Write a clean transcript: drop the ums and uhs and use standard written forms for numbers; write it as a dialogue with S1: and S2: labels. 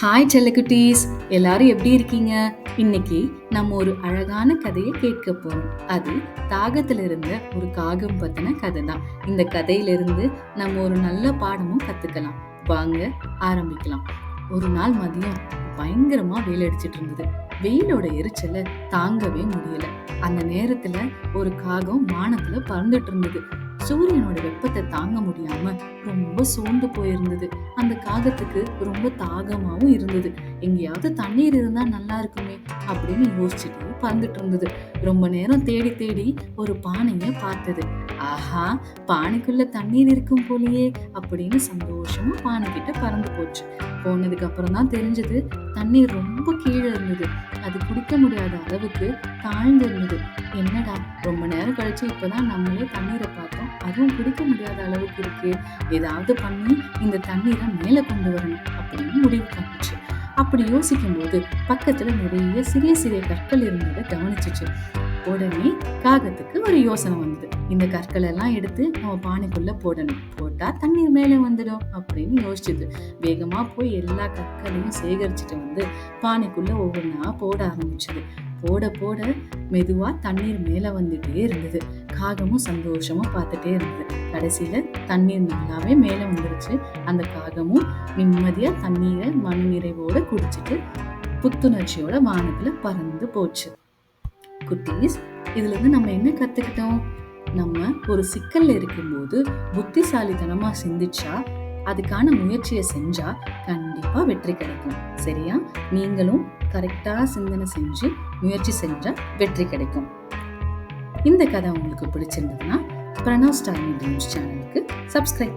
S1: Hi செல்லக்குட்டீஸ், எல்லாரும் எப்படி இருக்கீங்க? இன்னைக்கு நம்ம ஒரு அழகான கதையை கேட்க போறோம். அது தாகத்துல இருந்த ஒரு காகம் பத்தின கதை தான். இந்த கதையிலிருந்து நம்ம ஒரு நல்ல பாடமும் கத்துக்கலாம். வாங்க ஆரம்பிக்கலாம். ஒரு நாள் மதியம் பயங்கரமா வெயில் அடிச்சிட்டு இருந்தது. வெயிலோட எரிச்சல தாங்கவே முடியல. அந்த நேரத்துல ஒரு காகம் வானத்துல பறந்துட்டு இருந்தது. சூரியனோட வெப்பத்தை தாங்க முடியாம ரொம்ப சோர்ந்து போயிருந்தது. அந்த காகத்துக்கு ரொம்ப தாகமாவும் இருந்தது. எங்கேயாவது தண்ணீர் இருந்தா நல்லா இருக்குமே அப்படின்னு யோசிச்சுட்டு பறந்துட்டு இருந்தது. ரொம்ப நேரம் தேடி தேடி ஒரு பானைய பார்த்தது. ஆஹா, பானைக்குள்ள தண்ணீர் இருக்கும் போலயே அப்படின்னு சந்தோஷமா பானை கிட்ட பறந்து போச்சு. போனதுக்கு அப்புறம் தான் தெரிஞ்சது, தண்ணீர் ரொம்ப கீழே இருந்தது. அது குடிக்க முடியாத அளவுக்கு தாழ்ந்து இருந்தது. என்னடா, ரொம்ப நேரம் கழிச்சு இப்பதான் நம்மளே தண்ணீரை பார்த்தோம், அதுவும் குடிக்க முடியாத அளவுக்கு இருக்கு. ஏதாவது பண்ணி இந்த தண்ணீரை மேல கொண்டு வரணும் அப்படின்னு முடிவு பண்ணிச்சு. அப்படி யோசிக்கும் போது பக்கத்துல நிறைய சிறிய சிறிய கற்கள் இருந்ததை கவனிச்சுச்சு. உடனே காகத்துக்கு ஒரு யோசனை வந்தது. இந்த கற்கள் எல்லாம் எடுத்து நம்ம பானைக்குள்ள போடணும், போட்டா தண்ணீர் மேல வந்துடும் அப்படின்னு யோசிச்சுது. வேகமா போய் எல்லா கற்களையும் சேகரிச்சுட்டு வந்து பானைக்குள்ள ஒவ்வொன்றா போட ஆரம்பிச்சது. போட போட மெதுவா தண்ணீர் மேல வந்துட்டே இருந்தது. காகமும் சந்தோஷமா பார்த்துட்டே இருந்தது. கடைசியில தண்ணீர் நல்லாவே மேல வந்துருச்சு. அந்த காகமும் நிம்மதியா தண்ணீரை மன நிறைவோட குடிச்சிட்டு புத்துணர்ச்சியோட வானத்துல பறந்து போச்சு. குட்டீஸ், இதுல இருந்து நம்ம என்ன கத்துக்கிட்டோம்? நம்ம ஒரு சிக்கல்ல இருக்கும்போது புத்திசாலித்தனமா சிந்திச்சா, அதுக்கான முயற்சியை செஞ்சா கண்டிப்பா வெற்றி கிடைக்கும். சரியா? நீங்களும் கரெக்டா சிந்தனை செஞ்சு முயற்சி செஞ்சா வெற்றி கிடைக்கும். இந்த கதை உங்களுக்கு பிடிச்சிருந்ததுன்னா பிரணவ் ஸ்டார் மீடியம்ஸ் சேனலுக்கு சப்ஸ்கிரைப்